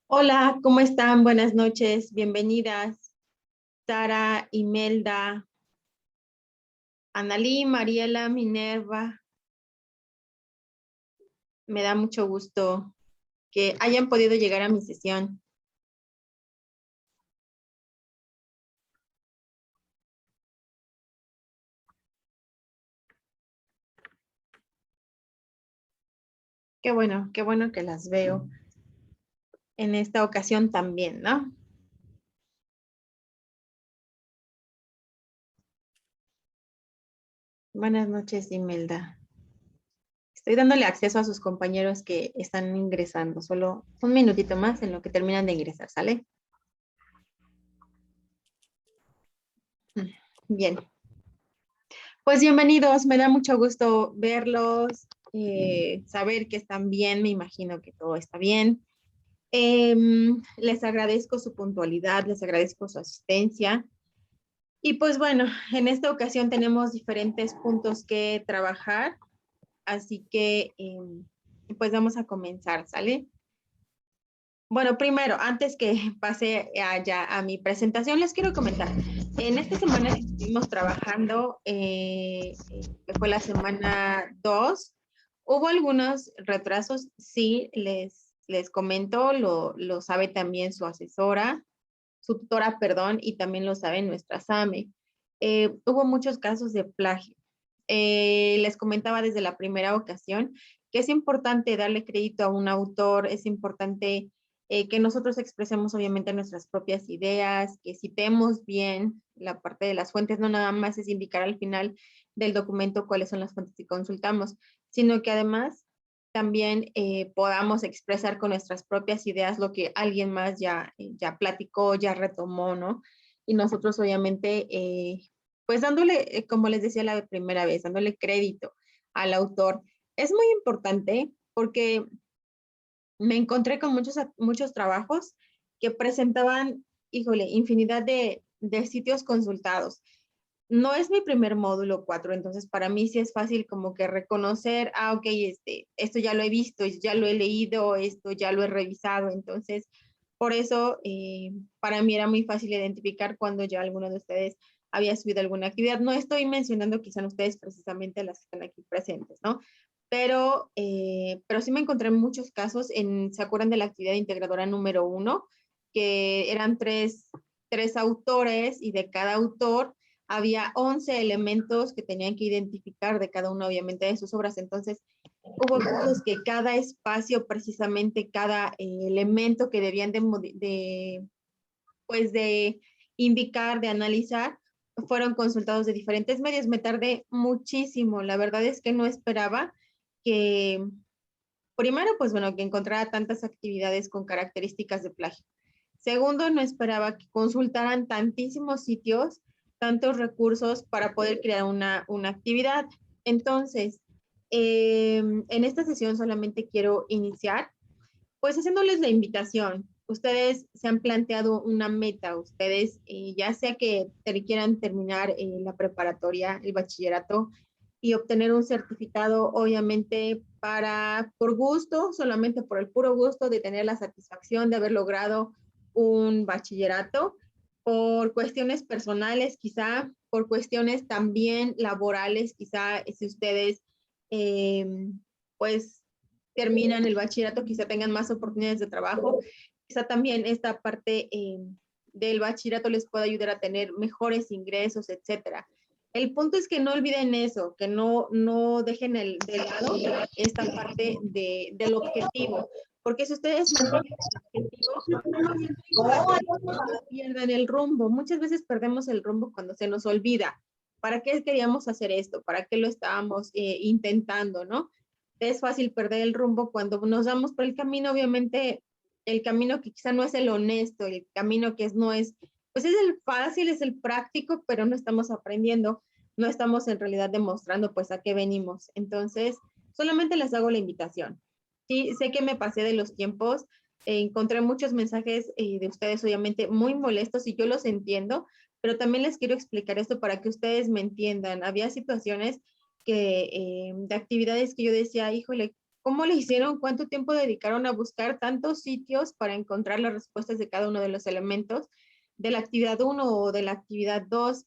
Hola, ¿cómo están? Buenas noches, bienvenidas. Sara, Imelda, Analí, Mariela, Minerva. Me da mucho gusto que hayan podido llegar a mi sesión. Qué bueno que las veo en esta ocasión también, ¿no? Buenas noches, Imelda. Estoy dándole acceso a sus compañeros que están ingresando. Solo un minutito más en lo que terminan de ingresar, ¿sale? Bien. Pues bienvenidos, me da mucho gusto verlos, saber que están bien, me imagino que todo está bien. Les agradezco su puntualidad, les agradezco su asistencia. Y pues bueno, en esta ocasión tenemos diferentes puntos que trabajar, así que pues vamos a comenzar, ¿sale? Bueno, primero, antes que pase allá a mi presentación, les quiero comentar. En esta semana que estuvimos trabajando, que fue la semana 2, hubo algunos retrasos, sí, les comento, lo sabe también su asesora, su tutora, perdón, y también lo sabe nuestra SAME. Hubo muchos casos de plagio. Les comentaba desde la primera ocasión que es importante darle crédito a un autor, es importante que nosotros expresemos obviamente nuestras propias ideas, que citemos bien la parte de las fuentes, no nada más es indicar al final del documento cuáles son las fuentes que consultamos, sino que además también podamos expresar con nuestras propias ideas lo que alguien más ya platicó, ya retomó, ¿no? Y nosotros obviamente, pues dándole, como les decía la primera vez, dándole crédito al autor. Es muy importante porque me encontré con muchos trabajos que presentaban, híjole, infinidad de sitios consultados. No es mi primer módulo 4, entonces para mí sí es fácil como que reconocer, ok, esto ya lo he visto, ya lo he leído, esto ya lo he revisado, entonces por eso para mí era muy fácil identificar cuando ya alguno de ustedes había subido alguna actividad. No estoy mencionando que sean ustedes precisamente las que están aquí presentes, ¿no? Pero sí me encontré en muchos casos, ¿se acuerdan de la actividad integradora número 1? Que eran tres autores y de cada autor había 11 elementos que tenían que identificar de cada uno, obviamente, de sus obras. Entonces, hubo casos que cada espacio, precisamente cada elemento que debían pues de indicar, de analizar, fueron consultados de diferentes medios. Me tardé muchísimo. La verdad es que no esperaba que, primero, pues bueno, que encontrara tantas actividades con características de plagio. Segundo, no esperaba que consultaran tantísimos sitios, tantos recursos para poder crear una actividad. Entonces, en esta sesión solamente quiero iniciar, pues haciéndoles la invitación. Ustedes se han planteado una meta, ustedes ya sea que quieran terminar la preparatoria, el bachillerato y obtener un certificado, obviamente por gusto, solamente por el puro gusto de tener la satisfacción de haber logrado un bachillerato, por cuestiones personales quizá, por cuestiones también laborales, quizá si ustedes eh, pues terminan el bachillerato, quizá tengan más oportunidades de trabajo, quizá también esta parte del bachillerato les pueda ayudar a tener mejores ingresos, etcétera. El punto es que no olviden eso, que no dejen de lado esta parte del objetivo, porque si ustedes mantienen el objetivo, no pierden el rumbo. Muchas veces perdemos el rumbo cuando se nos olvida. ¿Para qué queríamos hacer esto? ¿Para qué lo estábamos intentando, no? Es fácil perder el rumbo cuando nos damos por el camino, obviamente, el camino que quizá no es el honesto, el camino que no es, pues es el fácil, es el práctico, pero no estamos aprendiendo, no estamos en realidad demostrando pues a qué venimos. Entonces, solamente les hago la invitación. Sí, sé que me pasé de los tiempos, encontré muchos mensajes de ustedes obviamente muy molestos y yo los entiendo, pero también les quiero explicar esto para que ustedes me entiendan. Había situaciones de actividades que yo decía, híjole, ¿Cómo le hicieron? ¿Cuánto tiempo dedicaron a buscar tantos sitios para encontrar las respuestas de cada uno de los elementos de la actividad 1 o de la actividad 2?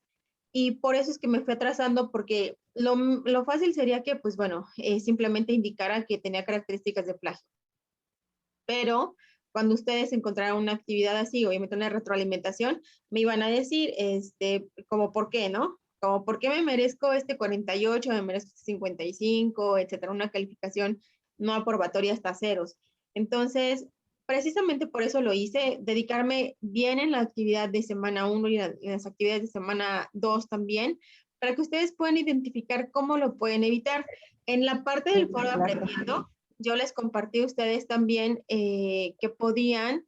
Y por eso es que me fui atrasando, porque lo fácil sería que, pues bueno, simplemente indicara que tenía características de plagio. Pero cuando ustedes encontraran una actividad así, obviamente una retroalimentación, me iban a decir, como por qué, ¿no? Como por qué me merezco este 48, me merezco este 55, etcétera, una calificación no aprobatoria hasta ceros. Entonces, precisamente por eso lo hice, dedicarme bien en la actividad de semana 1 y en las actividades de semana 2 también, para que ustedes puedan identificar cómo lo pueden evitar. En la parte del foro aprendiendo, yo les compartí a ustedes también que podían,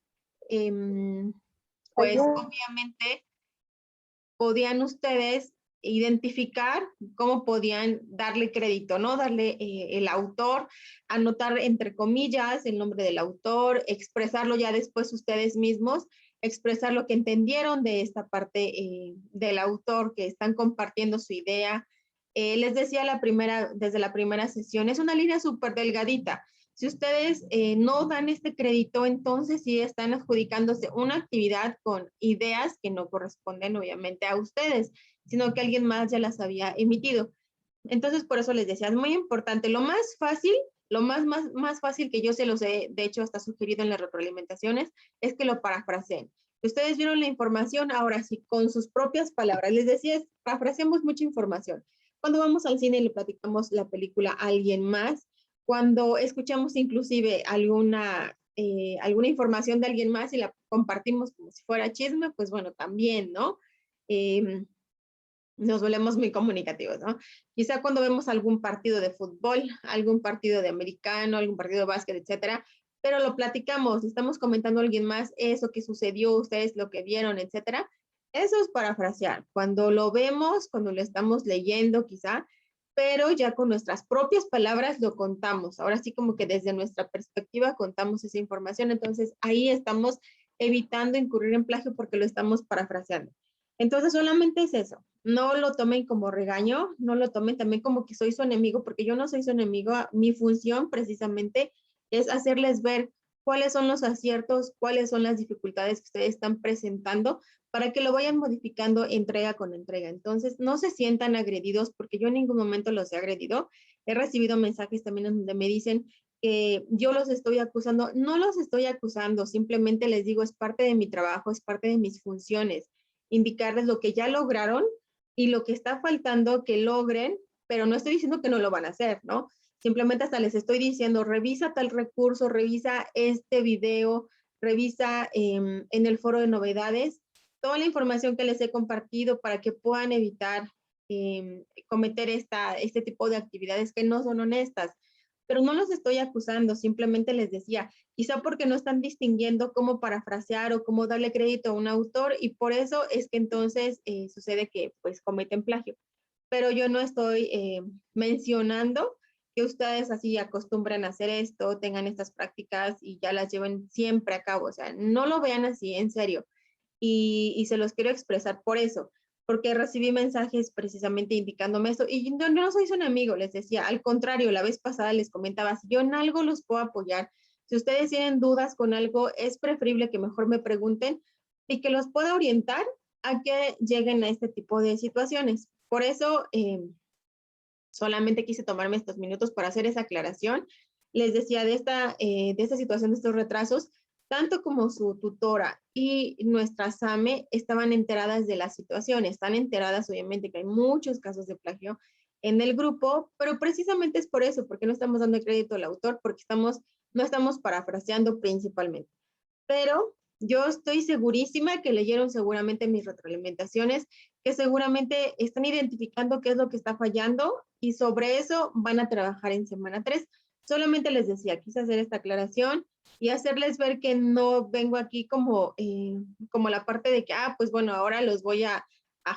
pues obviamente, podían ustedes identificar cómo podían darle crédito, ¿no? Darle el autor, anotar entre comillas el nombre del autor, expresarlo ya después ustedes mismos, expresar lo que entendieron de esta parte del autor, que están compartiendo su idea. Les decía desde la primera sesión, es una línea súper delgadita. Si ustedes no dan este crédito, entonces sí están adjudicándose una actividad con ideas que no corresponden obviamente a ustedes, sino que alguien más ya las había emitido. Entonces, por eso les decía, es muy importante. Lo más fácil, más fácil que yo se los he, de hecho, hasta sugerido en las retroalimentaciones, es que lo parafraseen. Ustedes vieron la información, ahora sí, con sus propias palabras. Les decía, parafraseamos mucha información. Cuando vamos al cine y le platicamos la película a alguien más, cuando escuchamos inclusive alguna información de alguien más y la compartimos como si fuera chisme, pues bueno, también, ¿no? Nos volvemos muy comunicativos, ¿no? Quizá cuando vemos algún partido de fútbol, algún partido de americano, algún partido de básquet, etcétera, pero lo platicamos, estamos comentando a alguien más eso que sucedió, ustedes lo que vieron, etcétera. Eso es parafrasear. Cuando lo vemos, cuando lo estamos leyendo, quizá, pero ya con nuestras propias palabras lo contamos. Ahora sí, como que desde nuestra perspectiva contamos esa información. Entonces, ahí estamos evitando incurrir en plagio porque lo estamos parafraseando. Entonces, solamente es eso. No lo tomen como regaño, no lo tomen también como que soy su enemigo, porque yo no soy su enemigo. Mi función precisamente es hacerles ver cuáles son los aciertos, cuáles son las dificultades que ustedes están presentando para que lo vayan modificando entrega con entrega. Entonces, no se sientan agredidos porque yo en ningún momento los he agredido. He recibido mensajes también donde me dicen que yo los estoy acusando. No los estoy acusando, simplemente les digo, es parte de mi trabajo, es parte de mis funciones, indicarles lo que ya lograron y lo que está faltando que logren, pero no estoy diciendo que no lo van a hacer, ¿no? Simplemente hasta les estoy diciendo, revisa tal recurso, revisa este video, revisa en el foro de novedades toda la información que les he compartido para que puedan evitar cometer este tipo de actividades que no son honestas. Pero no los estoy acusando, simplemente les decía, quizá porque no están distinguiendo cómo parafrasear o cómo darle crédito a un autor y por eso es que entonces sucede que pues cometen plagio. Pero yo no estoy mencionando que ustedes así acostumbran a hacer esto, tengan estas prácticas y ya las lleven siempre a cabo. O sea, no lo vean así, en serio. Y se los quiero expresar por eso, porque recibí mensajes precisamente indicándome esto. Y yo no soy su enemigo, les decía, al contrario, la vez pasada les comentaba, si yo en algo los puedo apoyar, si ustedes tienen dudas con algo, es preferible que mejor me pregunten y que los pueda orientar a que lleguen a este tipo de situaciones. Por eso, solamente quise tomarme estos minutos para hacer esa aclaración. Les decía de esta situación, de estos retrasos, tanto como su tutora y nuestra SAME estaban enteradas de la situación, están enteradas obviamente que hay muchos casos de plagio en el grupo, pero precisamente es por eso, porque no estamos dando crédito al autor, porque no estamos parafraseando principalmente. Pero yo estoy segurísima que leyeron seguramente mis retroalimentaciones, que seguramente están identificando qué es lo que está fallando y sobre eso van a trabajar en semana 3. Solamente les decía, quise hacer esta aclaración y hacerles ver que no vengo aquí como la parte de que, pues bueno, ahora los voy a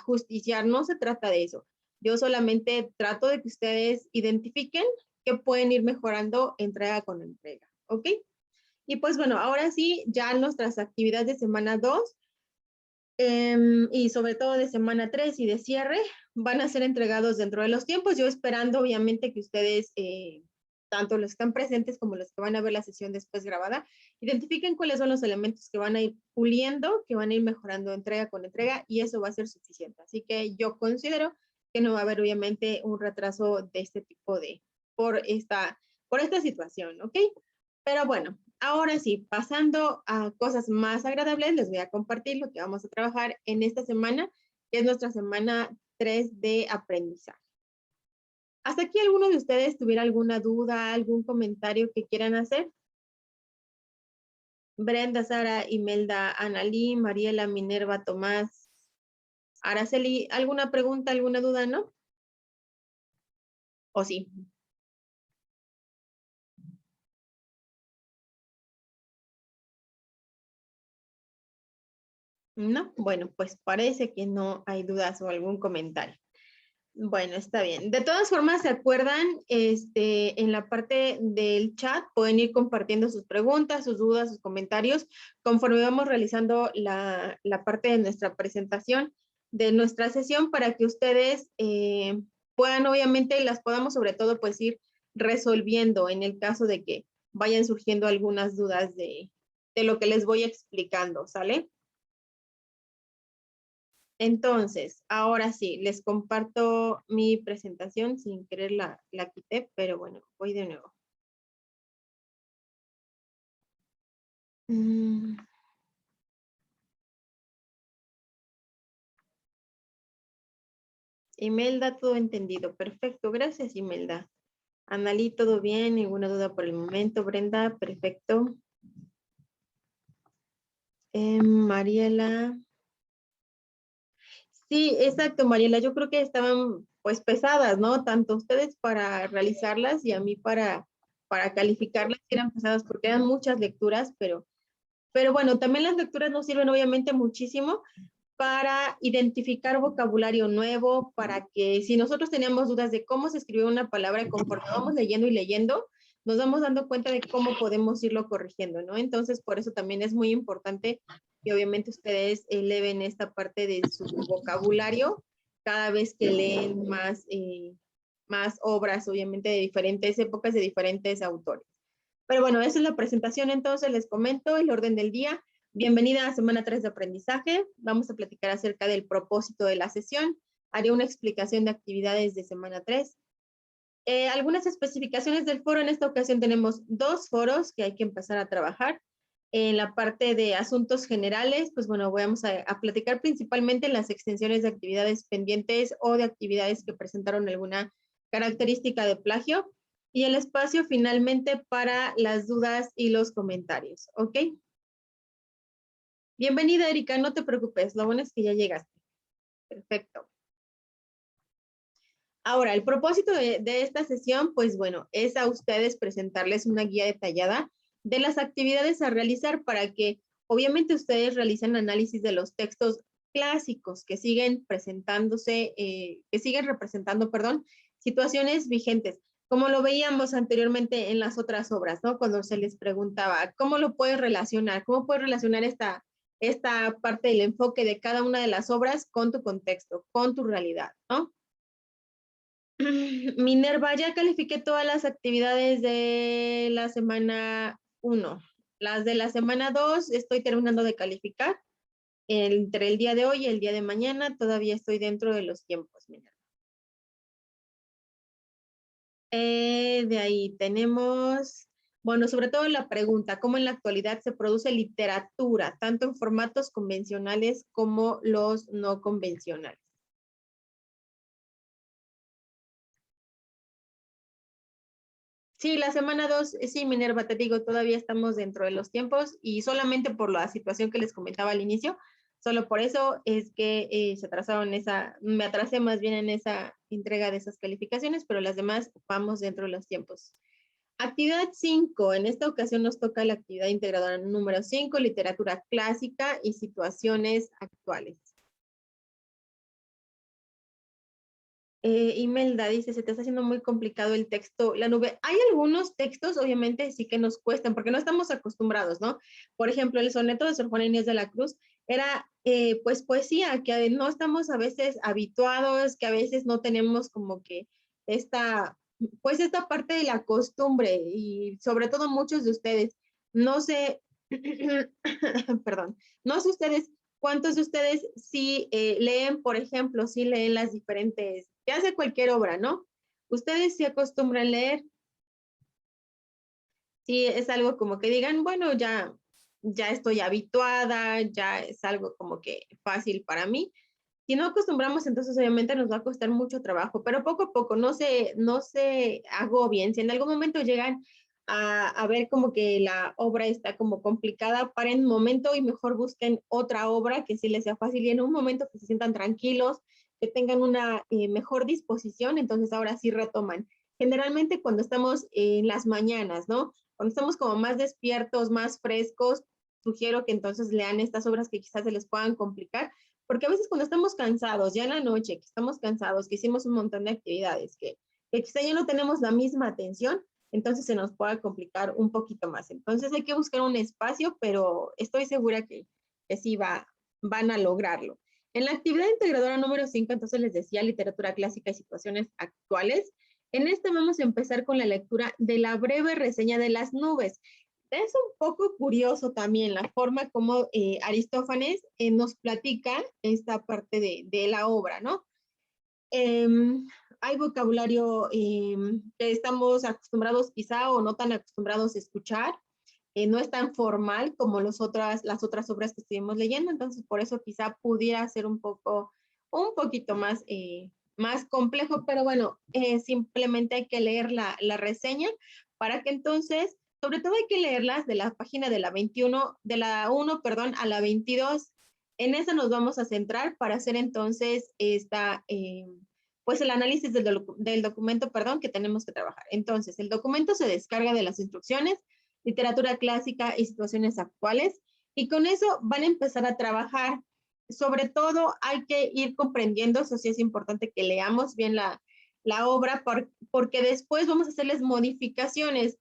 justiciar. No se trata de eso. Yo solamente trato de que ustedes identifiquen que pueden ir mejorando entrega con entrega. ¿Ok? Y pues bueno, ahora sí, ya nuestras actividades de semana 2 y sobre todo de semana 3 y de cierre van a ser entregados dentro de los tiempos. Yo esperando obviamente que ustedes tanto los que están presentes como los que van a ver la sesión después grabada, identifiquen cuáles son los elementos que van a ir puliendo, que van a ir mejorando entrega con entrega, y eso va a ser suficiente. Así que yo considero que no va a haber obviamente un retraso de este tipo por esta situación, ¿ok? Pero bueno, ahora sí, pasando a cosas más agradables, les voy a compartir lo que vamos a trabajar en esta semana, que es nuestra semana 3 de aprendizaje. ¿Hasta aquí alguno de ustedes tuviera alguna duda, algún comentario que quieran hacer? Brenda, Sara, Imelda, Analí, Mariela, Minerva, Tomás, Araceli, ¿alguna pregunta, alguna duda, no? ¿O sí? No, bueno, pues parece que no hay dudas o algún comentario. Bueno, está bien. De todas formas, ¿se acuerdan? En la parte del chat pueden ir compartiendo sus preguntas, sus dudas, sus comentarios, conforme vamos realizando la parte de nuestra presentación, de nuestra sesión, para que ustedes puedan, obviamente, las podamos sobre todo pues ir resolviendo en el caso de que vayan surgiendo algunas dudas de lo que les voy explicando, ¿sale? Entonces, ahora sí, les comparto mi presentación. Sin querer la quité, pero bueno, voy de nuevo. Mm. Imelda, todo entendido. Perfecto, gracias Imelda. Analí, todo bien, ninguna duda por el momento. Brenda, perfecto. Mariela. Sí, exacto, Mariela. Yo creo que estaban pues pesadas, ¿no? Tanto ustedes para realizarlas y a mí para calificarlas, que eran pesadas porque eran muchas lecturas, pero bueno, también las lecturas nos sirven obviamente muchísimo para identificar vocabulario nuevo, para que si nosotros teníamos dudas de cómo se escribe una palabra, conforme vamos leyendo y leyendo, nos vamos dando cuenta de cómo podemos irlo corrigiendo, ¿no? Entonces, por eso también es muy importante que obviamente ustedes eleven esta parte de su vocabulario cada vez que leen más obras, obviamente de diferentes épocas, de diferentes autores. Pero bueno, esa es la presentación, entonces les comento el orden del día. Bienvenida a semana 3 de aprendizaje. Vamos a platicar acerca del propósito de la sesión. Haré una explicación de actividades de semana 3. Algunas especificaciones del foro. En esta ocasión tenemos 2 foros que hay que empezar a trabajar. En la parte de asuntos generales, pues bueno, vamos a platicar principalmente en las extensiones de actividades pendientes o de actividades que presentaron alguna característica de plagio. Y el espacio finalmente para las dudas y los comentarios, ¿ok? Bienvenida, Erika, no te preocupes, lo bueno es que ya llegaste. Perfecto. Ahora, el propósito de esta sesión, pues bueno, es a ustedes presentarles una guía detallada de las actividades a realizar para que obviamente ustedes realicen análisis de los textos clásicos que siguen presentándose, que siguen representando, perdón, situaciones vigentes, como lo veíamos anteriormente en las otras obras, ¿no? Cuando se les preguntaba, ¿cómo lo puedes relacionar? ¿Cómo puedes relacionar esta parte del enfoque de cada una de las obras con tu contexto, con tu realidad, ¿no? Minerva, ya califiqué todas las actividades de la semana 1. Las de la semana 2 estoy terminando de calificar. Entre el día de hoy y el día de mañana todavía estoy dentro de los tiempos, Minerva. De ahí tenemos, bueno, sobre todo la pregunta, ¿cómo en la actualidad se produce literatura, tanto en formatos convencionales como los no convencionales? Sí, la semana 2, sí, Minerva, te digo, todavía estamos dentro de los tiempos y solamente por la situación que les comentaba al inicio, solo por eso es que se atrasaron me atrasé más bien en esa entrega de esas calificaciones, pero las demás vamos dentro de los tiempos. Actividad 5, en esta ocasión nos toca la actividad integradora número 5, literatura clásica y situaciones actuales. Imelda dice, se te está haciendo muy complicado el texto, la nube. Hay algunos textos, obviamente, sí que nos cuestan, porque no estamos acostumbrados, ¿no? Por ejemplo, el soneto de Sor Juana Inés de la Cruz era, pues, poesía, que no estamos a veces habituados, que a veces no tenemos como que esta pues esta parte de la costumbre y sobre todo muchos de ustedes, no sé, perdón, no sé ustedes, cuántos de ustedes sí leen, por ejemplo, sí leen las diferentes, ya sea cualquier obra, ¿no? Ustedes se acostumbran a leer, sí es algo como que digan, bueno, ya estoy habituada, ya es algo como que fácil para mí. Si no acostumbramos, entonces obviamente nos va a costar mucho trabajo, pero poco a poco, no se agobien. Si en algún momento llegan a ver como que la obra está como complicada, paren un momento y mejor busquen otra obra que sí les sea fácil y en un momento que se sientan tranquilos, que tengan una mejor disposición, entonces ahora sí retoman. Generalmente cuando estamos en las mañanas, ¿no? Cuando estamos como más despiertos, más frescos, sugiero que entonces lean estas obras que quizás se les puedan complicar porque a veces cuando estamos cansados, ya en la noche, que estamos cansados, que hicimos un montón de actividades, que quizá ya no tenemos la misma atención, entonces se nos puede complicar un poquito más. Entonces hay que buscar un espacio, pero estoy segura que sí van a lograrlo. En la actividad integradora número 5, entonces les decía literatura clásica y situaciones actuales. En esta vamos a empezar con la lectura de la breve reseña de las nubes. Es un poco curioso también la forma como Aristófanes nos platica esta parte de la obra, ¿no? Hay vocabulario que estamos acostumbrados quizá o no tan acostumbrados a escuchar, no es tan formal como las otras obras que estuvimos leyendo, entonces por eso quizá pudiera ser un poquito más complejo, pero bueno, simplemente hay que leer la reseña para que entonces, sobre todo hay que leerlas de la página de la 21, de la 1, perdón, a la 22. En esa nos vamos a centrar para hacer entonces pues el análisis del documento, perdón, que tenemos que trabajar. Entonces, el documento se descarga de las instrucciones, literatura clásica y situaciones actuales, y con eso van a empezar a trabajar. Sobre todo hay que ir comprendiendo, eso sí es importante que leamos bien la obra, porque después vamos a hacerles modificaciones.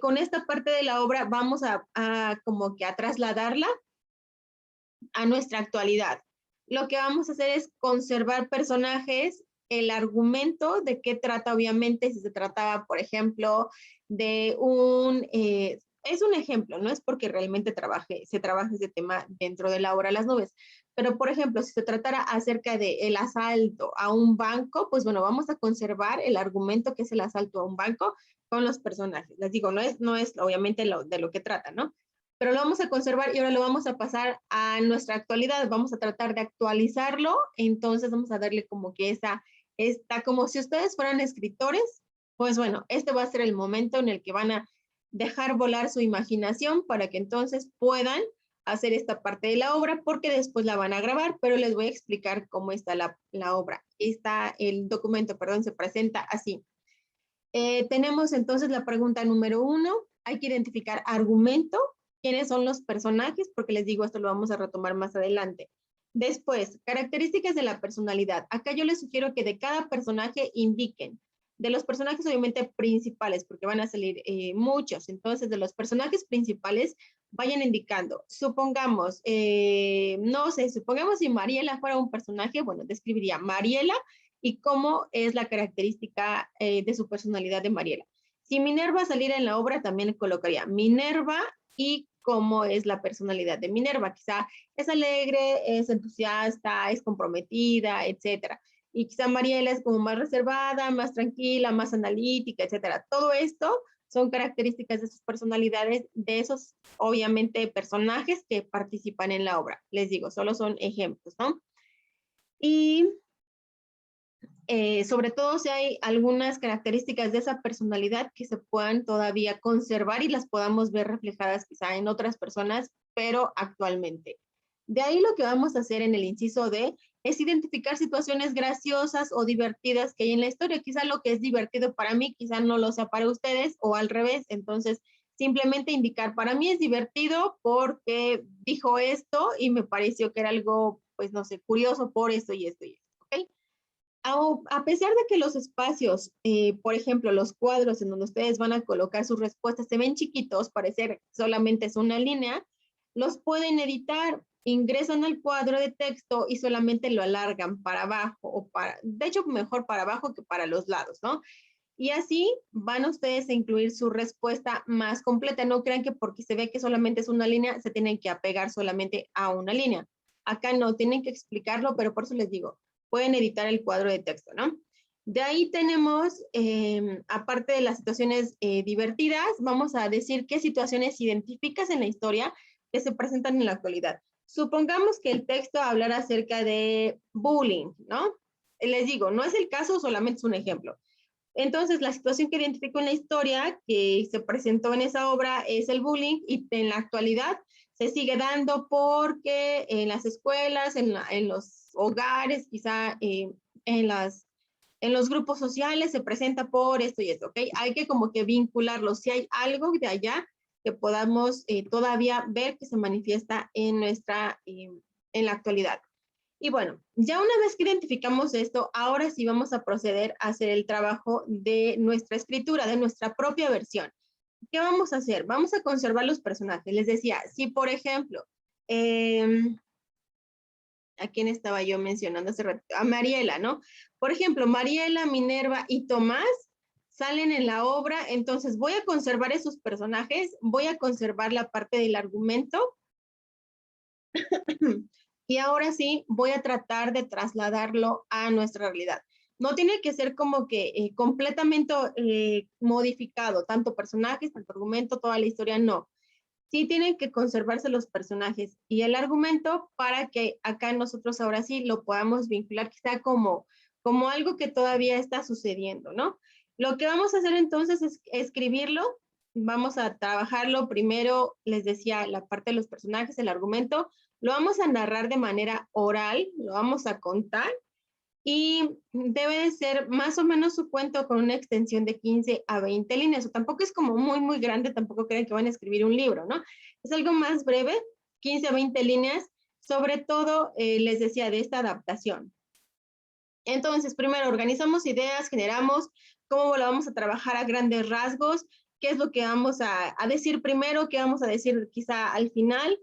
Con esta parte de la obra vamos a como que a trasladarla a nuestra actualidad. Lo que vamos a hacer es conservar personajes, el argumento de qué trata, obviamente, si se trataba, por ejemplo, de es un ejemplo, no es porque realmente se trabaje ese tema dentro de la obra Las nubes, pero por ejemplo, si se tratara acerca del asalto a un banco, pues bueno, vamos a conservar el argumento que es el asalto a un banco con los personajes. Les digo, no es obviamente de lo que trata, ¿no? Pero lo vamos a conservar y ahora lo vamos a pasar a nuestra actualidad. Vamos a tratar de actualizarlo, entonces vamos a darle como que está como si ustedes fueran escritores, pues bueno, este va a ser el momento en el que van a dejar volar su imaginación para que entonces puedan hacer esta parte de la obra porque después la van a grabar, pero les voy a explicar cómo está la obra. El documento, perdón, se presenta así. Tenemos entonces la pregunta número 1. Hay que identificar argumento, quiénes son los personajes, porque les digo, esto lo vamos a retomar más adelante. Después, características de la personalidad. Acá yo les sugiero que de cada personaje indiquen. De los personajes obviamente principales, porque van a salir muchos. Entonces, de los personajes principales, vayan indicando. Supongamos, no sé, supongamos si Mariela fuera un personaje, bueno, describiría Mariela y cómo es la característica de su personalidad de Mariela. Si Minerva saliera en la obra, también colocaría Minerva y cómo es la personalidad de Minerva. Quizá es alegre, es entusiasta, es comprometida, etcétera. Y quizá Mariela es como más reservada, más tranquila, más analítica, etcétera. Todo esto son características de sus personalidades, de esos, obviamente, personajes que participan en la obra. Les digo, solo son ejemplos, ¿no? Y sobre todo si hay algunas características de esa personalidad que se puedan todavía conservar y las podamos ver reflejadas quizá en otras personas, pero actualmente. De ahí lo que vamos a hacer en el inciso D es identificar situaciones graciosas o divertidas que hay en la historia. Quizá lo que es divertido para mí, quizá no lo sea para ustedes o al revés. Entonces, simplemente indicar, para mí es divertido porque dijo esto y me pareció que era algo, pues no sé, curioso por esto y esto y esto. ¿Ok? A pesar de que los espacios, por ejemplo, los cuadros en donde ustedes van a colocar sus respuestas se ven chiquitos, parecer solamente es una línea, los pueden editar, ingresan al cuadro de texto y solamente lo alargan para abajo de hecho, mejor para abajo que para los lados, ¿no? Y así van ustedes a incluir su respuesta más completa. No crean que porque se ve que solamente es una línea, se tienen que apegar solamente a una línea. Acá no, tienen que explicarlo, pero por eso les digo, pueden editar el cuadro de texto, ¿no? De ahí tenemos, aparte de las situaciones divertidas, vamos a decir qué situaciones identificas en la historia que se presentan en la actualidad. Supongamos que el texto hablara acerca de bullying, ¿no? Les digo, no es el caso, solamente es un ejemplo. Entonces, la situación que identifico en la historia que se presentó en esa obra es el bullying y en la actualidad se sigue dando porque en las escuelas, en los hogares, quizá en los grupos sociales se presenta por esto y esto, ¿ok? Hay que como que vincularlo. Si hay algo de allá que podamos todavía ver que se manifiesta en en la actualidad. Y bueno, ya una vez que identificamos esto, ahora sí vamos a proceder a hacer el trabajo de nuestra escritura, de nuestra propia versión. ¿Qué vamos a hacer? Vamos a conservar los personajes. Les decía, si por ejemplo, ¿a quién estaba yo mencionando hace rato? A Mariela, ¿no? Por ejemplo, Mariela, Minerva y Tomás salen en la obra, entonces voy a conservar esos personajes, voy a conservar la parte del argumento y ahora sí voy a tratar de trasladarlo a nuestra realidad. No tiene que ser como que completamente modificado, tanto personajes, tanto argumento, toda la historia, no. Sí tienen que conservarse los personajes y el argumento para que acá nosotros ahora sí lo podamos vincular, que sea como algo que todavía está sucediendo, ¿no? Lo que vamos a hacer entonces es escribirlo, vamos a trabajarlo primero, les decía, la parte de los personajes, el argumento, lo vamos a narrar de manera oral, lo vamos a contar y debe de ser más o menos su cuento con una extensión de 15 a 20 líneas. O tampoco es como muy grande, tampoco creen que van a escribir un libro, ¿no? Es algo más breve, 15 a 20 líneas, sobre todo, les decía, de esta adaptación. Entonces, primero organizamos ideas, generamos cómo lo vamos a trabajar a grandes rasgos, qué es lo que vamos a decir primero, qué vamos a decir quizá al final.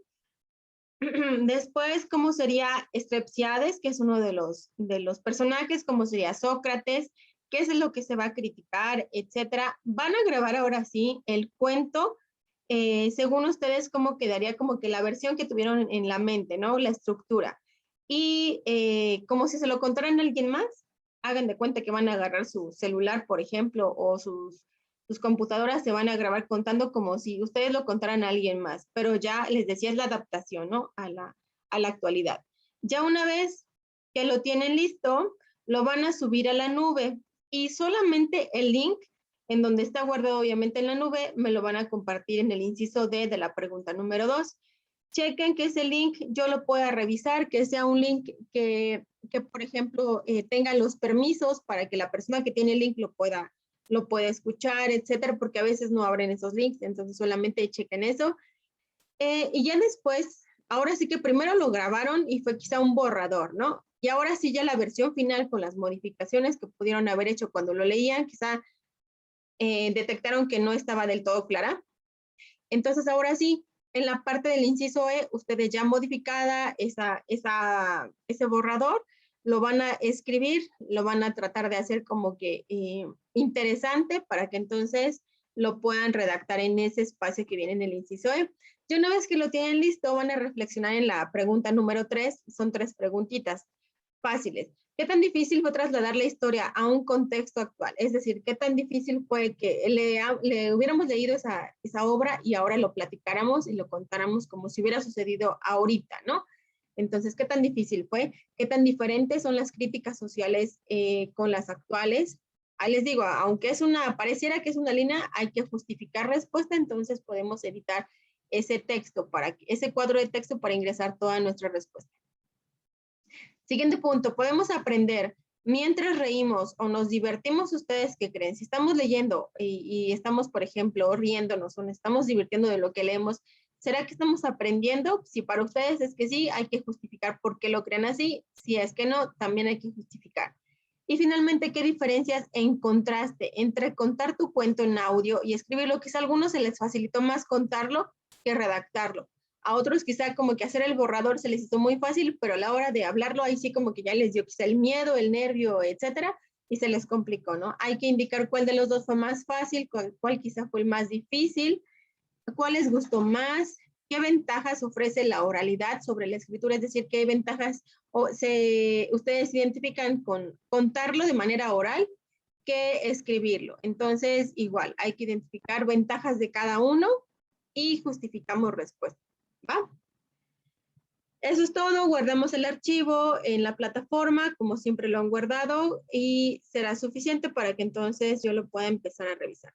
Después, ¿cómo sería Strepsiades, que es uno de los personajes? ¿Cómo sería Sócrates? ¿Qué es lo que se va a criticar? Etcétera. Van a grabar ahora sí el cuento, según ustedes, cómo quedaría como que la versión que tuvieron en la mente, ¿no? La estructura. Y como si se lo contaran a alguien más, hagan de cuenta que van a agarrar su celular, por ejemplo, o sus computadoras se van a grabar contando como si ustedes lo contaran a alguien más, pero ya les decía, es la adaptación, ¿no? A la actualidad. Ya una vez que lo tienen listo, lo van a subir a la nube y solamente el link en donde está guardado obviamente en la nube, me lo van a compartir en el inciso D de la pregunta número 2. Chequen que ese link yo lo pueda revisar, que sea un link que por ejemplo, tenga los permisos para que la persona que tiene el link lo puede escuchar, etcétera, porque a veces no abren esos links, entonces solamente chequen eso. Y ya después, ahora sí que primero lo grabaron y fue quizá un borrador, ¿no? Y ahora sí ya la versión final con las modificaciones que pudieron haber hecho cuando lo leían, quizá detectaron que no estaba del todo clara. Entonces ahora sí, en la parte del inciso E, ustedes ya modificada ese borrador, lo van a escribir, lo van a tratar de hacer como que interesante para que entonces lo puedan redactar en ese espacio que viene en el inciso E. Y una vez que lo tienen listo, van a reflexionar en la pregunta número 3, son 3 preguntitas fáciles. ¿Qué tan difícil fue trasladar la historia a un contexto actual? Es decir, ¿qué tan difícil fue que le hubiéramos leído esa obra y ahora lo platicáramos y lo contáramos como si hubiera sucedido ahorita, ¿no? Entonces, ¿qué tan difícil fue? ¿Qué tan diferentes son las críticas sociales con las actuales? Ahí les digo, aunque pareciera que es una línea, hay que justificar respuesta, entonces podemos editar ese texto, ese cuadro de texto para ingresar toda nuestra respuesta. Siguiente punto, podemos aprender mientras reímos o nos divertimos. ¿Ustedes qué creen? Si estamos leyendo y estamos, por ejemplo, riéndonos o nos estamos divirtiendo de lo que leemos, ¿será que estamos aprendiendo? Si para ustedes es que sí, hay que justificar por qué lo creen así. Si es que no, también hay que justificar. Y finalmente, ¿qué diferencias encontraste entre contar tu cuento en audio y escribirlo? Quizá a algunos se les facilitó más contarlo que redactarlo. A otros quizá como que hacer el borrador se les hizo muy fácil, pero a la hora de hablarlo ahí sí como que ya les dio quizá el miedo, el nervio, etcétera. y se les complicó, ¿no? Hay que indicar cuál de los dos fue más fácil, cuál quizá fue el más difícil, cuál les gustó más, qué ventajas ofrece la oralidad sobre la escritura, es decir, qué ventajas ustedes identifican con contarlo de manera oral que escribirlo. Entonces, igual, hay que identificar ventajas de cada uno y justificamos respuestas, ¿va? Eso es todo, guardamos el archivo en la plataforma, como siempre lo han guardado, y será suficiente para que entonces yo lo pueda empezar a revisar.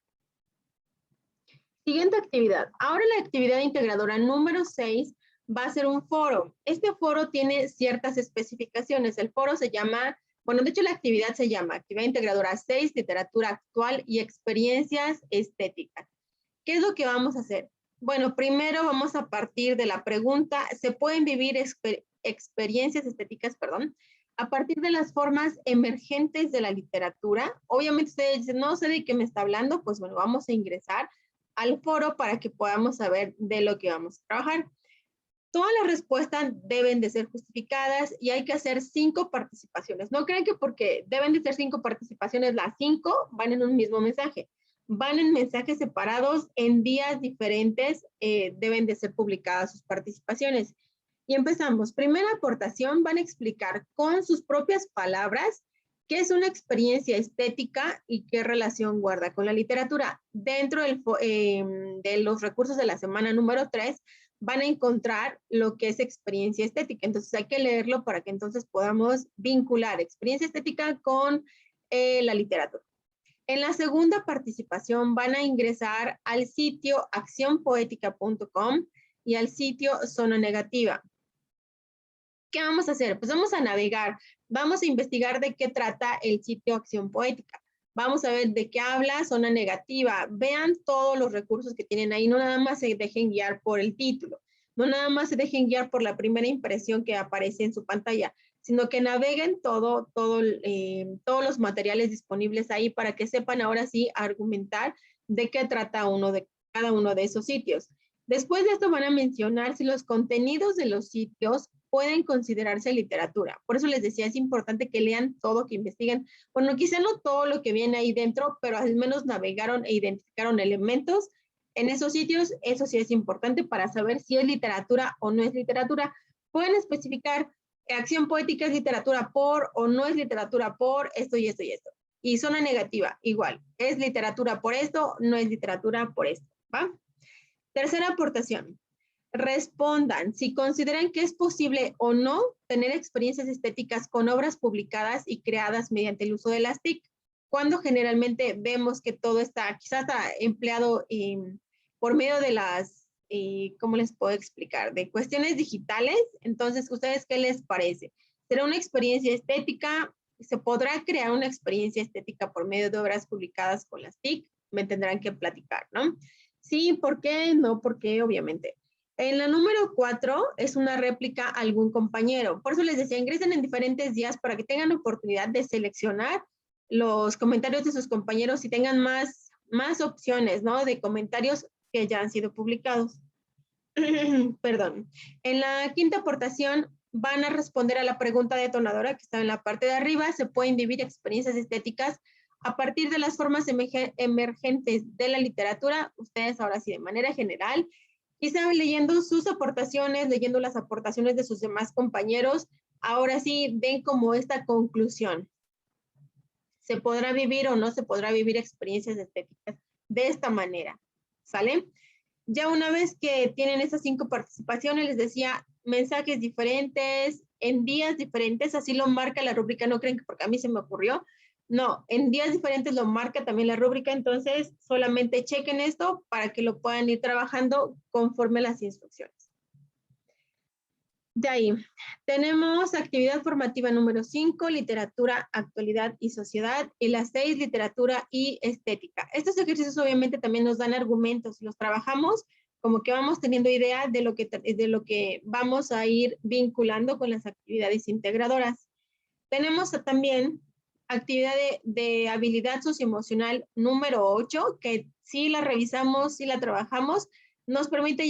Siguiente actividad. Ahora la actividad integradora número 6 va a ser un foro. Este foro tiene ciertas especificaciones. El foro se llama, bueno, de hecho la actividad se llama Actividad Integradora 6, Literatura Actual y Experiencias Estéticas. ¿Qué es lo que vamos a hacer? Bueno, primero vamos a partir de la pregunta, ¿se pueden vivir experiencias estéticas, a partir de las formas emergentes de la literatura? Obviamente ustedes dicen, no sé de qué me está hablando, pues bueno, vamos a ingresar al foro para que podamos saber de lo que vamos a trabajar. Todas las respuestas deben de ser justificadas y hay que hacer 5 participaciones. No crean que porque deben de ser 5 participaciones, las 5 van en un mismo mensaje. Van en mensajes separados, en días diferentes, deben de ser publicadas sus participaciones. Y empezamos. Primera aportación, van a explicar con sus propias palabras qué es una experiencia estética y qué relación guarda con la literatura. Dentro de los recursos de la semana número 3, van a encontrar lo que es experiencia estética. Entonces hay que leerlo para que entonces podamos vincular experiencia estética con la literatura. En la segunda participación van a ingresar al sitio accionpoética.com y al sitio Zona Negativa. ¿Qué vamos a hacer? Pues vamos a navegar, vamos a investigar de qué trata el sitio Acción Poética. Vamos a ver de qué habla Zona Negativa. Vean todos los recursos que tienen ahí, no nada más se dejen guiar por el título, no nada más se dejen guiar por la primera impresión que aparece en su pantalla, sino que naveguen todos los materiales disponibles ahí para que sepan ahora sí argumentar de qué trata cada uno de esos sitios. Después de esto van a mencionar si los contenidos de los sitios pueden considerarse literatura. Por eso les decía, es importante que lean todo, que investiguen. Bueno, quizá no todo lo que viene ahí dentro, pero al menos navegaron e identificaron elementos en esos sitios. Eso sí es importante para saber si es literatura o no es literatura. Pueden especificar Acción Poética es literatura por o no es literatura por esto y esto y esto. Y Zona Negativa, igual. Es literatura por esto, no es literatura por esto, ¿va? Tercera aportación. Respondan si consideran que es posible o no tener experiencias estéticas con obras publicadas y creadas mediante el uso de las TIC, cuando generalmente vemos que todo está quizás empleado por medio de las, ¿cómo les puedo explicar? De cuestiones digitales. Entonces, ¿ustedes qué les parece? ¿Será una experiencia estética? ¿Se podrá crear una experiencia estética por medio de obras publicadas con las TIC? Me tendrán que platicar, ¿no? Sí, ¿por qué? No, porque obviamente. En la número 4 es una réplica a algún compañero. Por eso les decía, ingresen en diferentes días para que tengan oportunidad de seleccionar los comentarios de sus compañeros y tengan más opciones, ¿no? De comentarios que ya han sido publicados. Perdón. En la quinta aportación van a responder a la pregunta detonadora que está en la parte de arriba. Se pueden vivir experiencias estéticas a partir de las formas emergentes de la literatura. Ustedes ahora sí, de manera general, quizá leyendo sus aportaciones, leyendo las aportaciones de sus demás compañeros, ahora sí ven como esta conclusión. ¿Se podrá vivir o no se podrá vivir experiencias estéticas de esta manera? ¿Sale? Ya una vez que tienen esas 5 participaciones, les decía, mensajes diferentes, en días diferentes, así lo marca la rúbrica, no creen que porque a mí se me ocurrió. No, en días diferentes lo marca también la rúbrica, entonces solamente chequen esto para que lo puedan ir trabajando conforme las instrucciones. De ahí, tenemos actividad formativa número 5, literatura, actualidad y sociedad, y la 6, literatura y estética. Estos ejercicios obviamente también nos dan argumentos, los trabajamos como que vamos teniendo idea de lo que vamos a ir vinculando con las actividades integradoras. Tenemos también actividad de habilidad socioemocional número 8, que sí la revisamos, sí la trabajamos, nos permite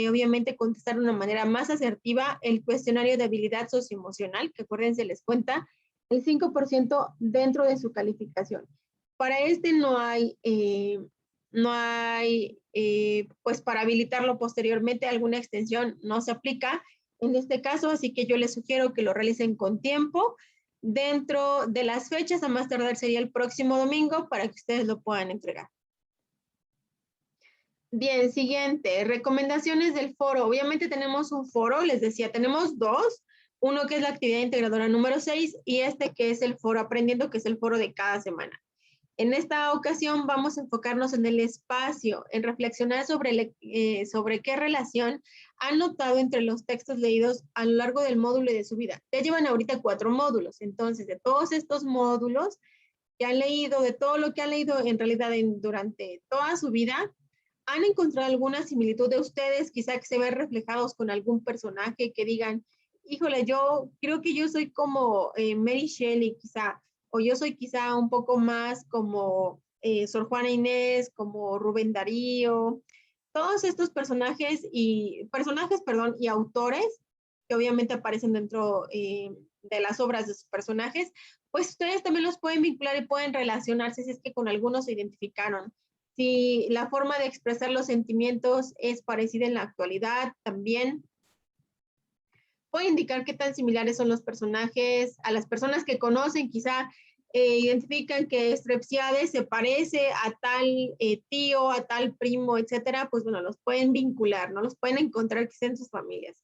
obviamente contestar de una manera más asertiva el cuestionario de habilidad socioemocional, que acuérdense les cuenta el 5% dentro de su calificación. Para este pues para habilitarlo posteriormente, alguna extensión no se aplica en este caso, así que yo les sugiero que lo realicen con tiempo, dentro de las fechas, a más tardar sería el próximo domingo, para que ustedes lo puedan entregar. Bien, siguiente, recomendaciones del foro. Obviamente tenemos un foro, les decía, tenemos dos, uno que es la actividad integradora número 6 y este que es el foro aprendiendo, que es el foro de cada semana. En esta ocasión vamos a enfocarnos en el espacio, en reflexionar sobre qué relación han notado entre los textos leídos a lo largo del módulo y de su vida. Ya llevan ahorita 4 módulos, entonces de todos estos módulos que han leído, de todo lo que han leído en realidad durante toda su vida, ¿han encontrado alguna similitud de ustedes, quizá que se ven reflejados con algún personaje que digan, híjole, yo creo que yo soy como Mary Shelley quizá, o yo soy quizá un poco más como Sor Juana Inés, como Rubén Darío, todos estos personajes y autores que obviamente aparecen dentro de las obras de sus personajes, pues ustedes también los pueden vincular y pueden relacionarse si es que con algunos se identificaron. Si la forma de expresar los sentimientos es parecida en la actualidad, también puede indicar qué tan similares son los personajes. A las personas que conocen, quizá identifican que Strepsiades se parece a tal tío, a tal primo, etcétera, pues bueno, los pueden vincular, ¿no? Los pueden encontrar quizá en sus familias.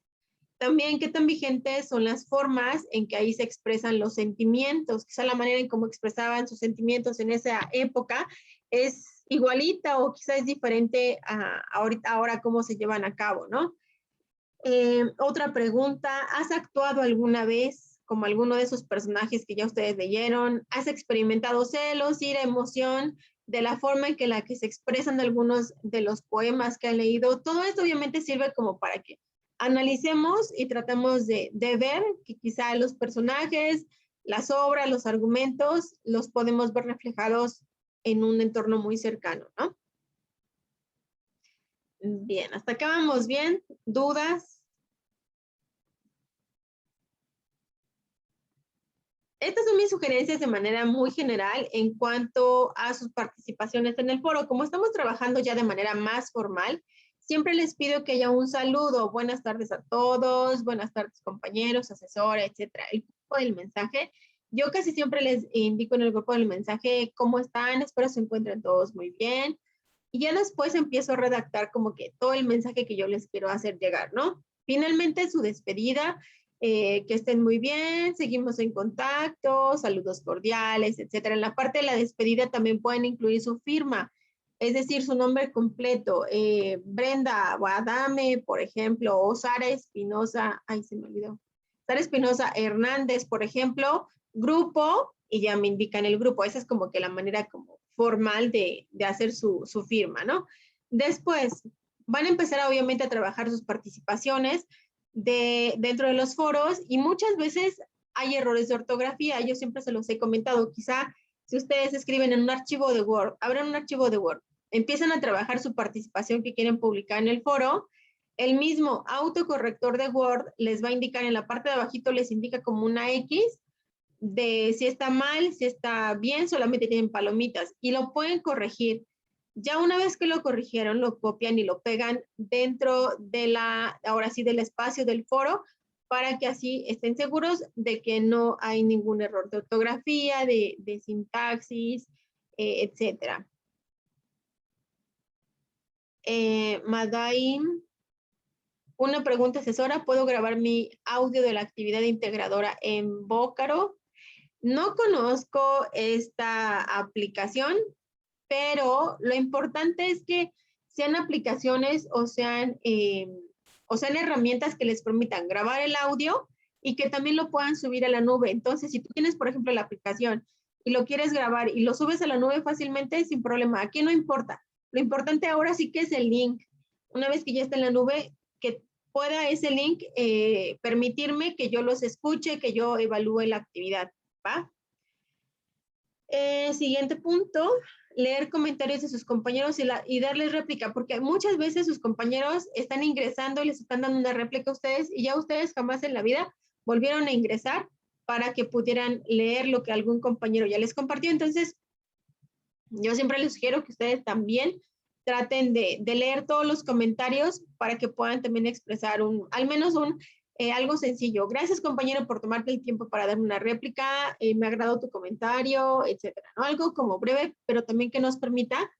También, qué tan vigentes son las formas en que ahí se expresan los sentimientos. Quizá la manera en cómo expresaban sus sentimientos en esa época es igualita o quizá es diferente a ahora cómo se llevan a cabo, ¿no? Otra pregunta, ¿has actuado alguna vez como alguno de esos personajes que ya ustedes leyeron? ¿Has experimentado celos, ira, emoción de la forma en la que se expresan algunos de los poemas que han leído? Todo esto obviamente sirve como para que analicemos y tratemos de ver que quizá los personajes, las obras, los argumentos, los podemos ver reflejados en un entorno muy cercano, ¿no? Bien, hasta acá vamos bien. ¿Dudas? Estas son mis sugerencias de manera muy general en cuanto a sus participaciones en el foro. Como estamos trabajando ya de manera más formal, siempre les pido que haya un saludo. Buenas tardes a todos, buenas tardes compañeros, asesora, etcétera. El grupo del mensaje, yo casi siempre les indico en el grupo del mensaje cómo están, espero se encuentren todos muy bien. Y ya después empiezo a redactar como que todo el mensaje que yo les quiero hacer llegar, ¿no? Finalmente su despedida, que estén muy bien, seguimos en contacto, saludos cordiales, etcétera. En la parte de la despedida también pueden incluir su firma, es decir, su nombre completo, Brenda Guadame, por ejemplo, o Sara Espinosa, ay, se me olvidó, Sara Espinosa Hernández, por ejemplo, grupo, y ya me indican el grupo. Esa es como que la manera como formal de hacer su firma, ¿no? Después, van a empezar obviamente a trabajar sus participaciones dentro de los foros y muchas veces hay errores de ortografía. Yo siempre se los he comentado. Quizá si ustedes escriben en un archivo de Word, abran un archivo de Word, empiezan a trabajar su participación que quieren publicar en el foro, el mismo autocorrector de Word les va a indicar en la parte de abajito, les indica como una X de si está mal, si está bien, solamente tienen palomitas y lo pueden corregir. Ya una vez que lo corrigieron, lo copian y lo pegan dentro de ahora sí, del espacio del foro, para que así estén seguros de que no hay ningún error de ortografía, de sintaxis, etcétera. Madai, una pregunta asesora, ¿puedo grabar mi audio de la actividad integradora en Vocaro? No conozco esta aplicación, pero lo importante es que sean aplicaciones o sean herramientas que les permitan grabar el audio y que también lo puedan subir a la nube. Entonces, si tú tienes, por ejemplo, la aplicación y lo quieres grabar y lo subes a la nube fácilmente, sin problema. Aquí no importa. Lo importante ahora sí que es el link. Una vez que ya está en la nube, que pueda ese link permitirme que yo los escuche, que yo evalúe la actividad, ¿va? Siguiente punto, leer comentarios de sus compañeros y darles réplica, porque muchas veces sus compañeros están ingresando y les están dando una réplica a ustedes y ya ustedes jamás en la vida volvieron a ingresar para que pudieran leer lo que algún compañero ya les compartió. Entonces, yo siempre les sugiero que ustedes también traten de leer todos los comentarios para que puedan también expresar al menos algo sencillo. Gracias, compañero, por tomarte el tiempo para darme una réplica. Me agradó tu comentario, etcétera, ¿no? Algo como breve, pero también que nos permita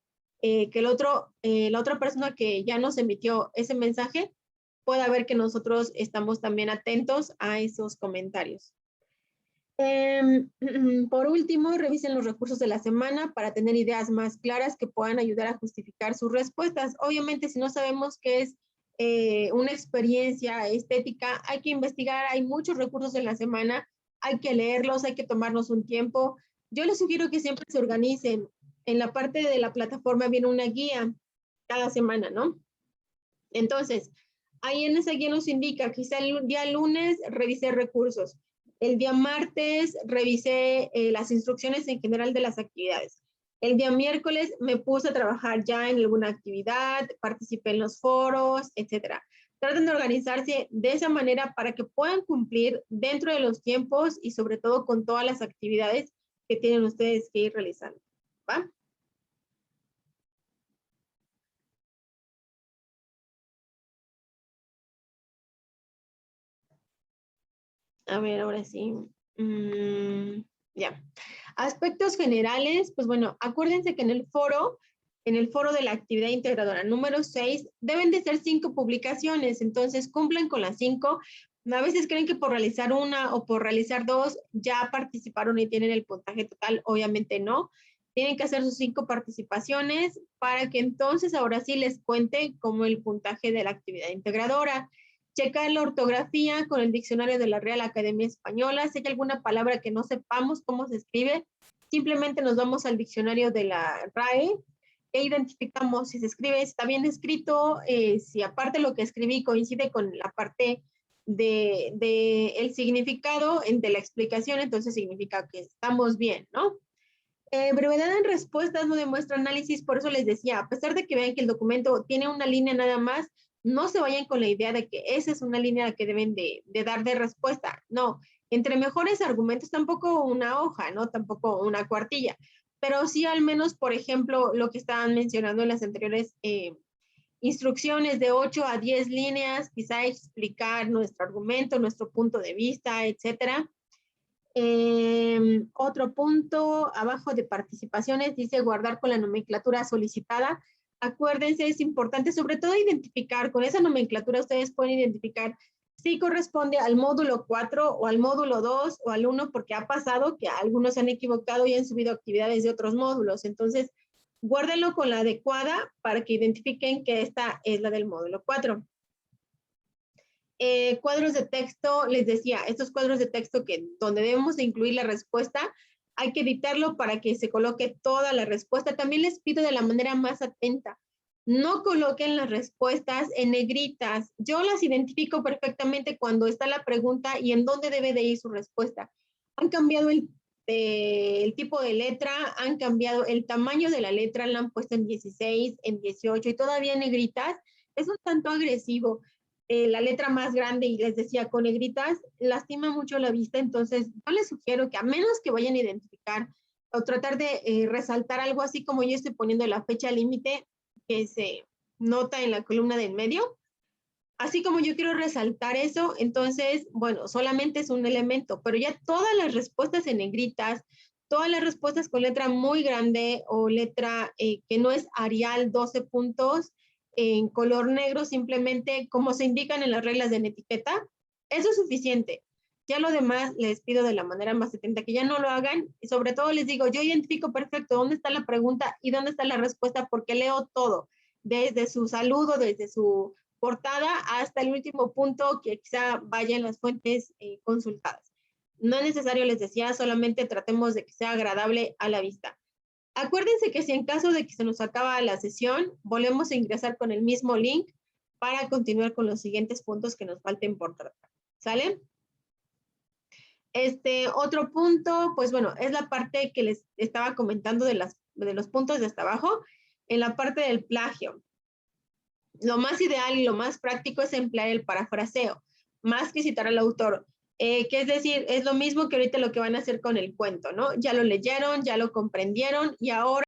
que la otra persona que ya nos emitió ese mensaje pueda ver que nosotros estamos también atentos a esos comentarios. Por último, revisen los recursos de la semana para tener ideas más claras que puedan ayudar a justificar sus respuestas. Obviamente, si no sabemos qué es una experiencia estética, hay que investigar, hay muchos recursos en la semana, hay que leerlos, hay que tomarnos un tiempo. Yo les sugiero que siempre se organicen. En la parte de la plataforma viene una guía cada semana, ¿no? Entonces, ahí en esa guía nos indica, quizá el día lunes revisé recursos, el día martes revisé las instrucciones en general de las actividades. El día miércoles me puse a trabajar ya en alguna actividad, participé en los foros, etcétera. Traten de organizarse de esa manera para que puedan cumplir dentro de los tiempos y sobre todo con todas las actividades que tienen ustedes que ir realizando. ¿Va? A ver, ahora sí. Ya. Aspectos generales, pues bueno, acuérdense que en el foro de la actividad integradora número 6, deben de ser 5 publicaciones, entonces cumplan con las 5. A veces creen que por realizar una o por realizar 2 ya participaron y tienen el puntaje total, obviamente no. Tienen que hacer sus 5 participaciones para que entonces ahora sí les cuente como el puntaje de la actividad integradora. Checar la ortografía con el diccionario de la Real Academia Española. Si hay alguna palabra que no sepamos cómo se escribe, simplemente nos vamos al diccionario de la RAE e identificamos si se escribe, está bien escrito, si aparte lo que escribí coincide con la parte de el significado de la explicación, entonces significa que estamos bien, ¿no? Brevedad en respuestas no demuestra análisis, por eso les decía, a pesar de que vean que el documento tiene una línea nada más, no se vayan con la idea de que esa es una línea que deben de dar de respuesta. No, entre mejores argumentos, tampoco una hoja, ¿no? Tampoco una cuartilla, pero sí al menos, por ejemplo, lo que estaban mencionando en las anteriores instrucciones de 8 a 10 líneas, quizá explicar nuestro argumento, nuestro punto de vista, etcétera. Otro punto abajo de participaciones dice guardar con la nomenclatura solicitada. Acuérdense, es importante sobre todo identificar, con esa nomenclatura ustedes pueden identificar si corresponde al módulo 4 o al módulo 2 o al 1, porque ha pasado que algunos se han equivocado y han subido actividades de otros módulos. Entonces, guárdenlo con la adecuada para que identifiquen que esta es la del módulo 4. Cuadros de texto, les decía, estos cuadros de texto donde debemos de incluir la respuesta, hay que editarlo para que se coloque toda la respuesta. También les pido de la manera más atenta, no coloquen las respuestas en negritas. Yo las identifico perfectamente cuando está la pregunta y en dónde debe de ir su respuesta. Han cambiado el tipo de letra, han cambiado el tamaño de la letra, la han puesto en 16, en 18 y todavía en negritas. Es un tanto agresivo. La letra más grande y les decía con negritas, lastima mucho la vista, entonces yo les sugiero que a menos que vayan a identificar o tratar de resaltar algo así como yo estoy poniendo la fecha límite que se nota en la columna del medio, así como yo quiero resaltar eso, entonces, bueno, solamente es un elemento, pero ya todas las respuestas en negritas, todas las respuestas con letra muy grande o letra que no es Arial 12 puntos, en color negro, simplemente como se indican en las reglas de la etiqueta, eso es suficiente. Ya lo demás les pido de la manera más atenta que ya no lo hagan y sobre todo les digo, yo identifico perfecto dónde está la pregunta y dónde está la respuesta porque leo todo, desde su saludo, desde su portada hasta el último punto que quizá vaya en las fuentes consultadas. No es necesario, les decía, solamente tratemos de que sea agradable a la vista. Acuérdense que si en caso de que se nos acaba la sesión, volvemos a ingresar con el mismo link para continuar con los siguientes puntos que nos falten por tratar. ¿Sale? Otro punto, pues bueno, es la parte que les estaba comentando de los puntos de hasta abajo, en la parte del plagio. Lo más ideal y lo más práctico es emplear el parafraseo, más que citar al autor. Que es decir, es lo mismo que ahorita lo que van a hacer con el cuento, ¿no? Ya lo leyeron, ya lo comprendieron y ahora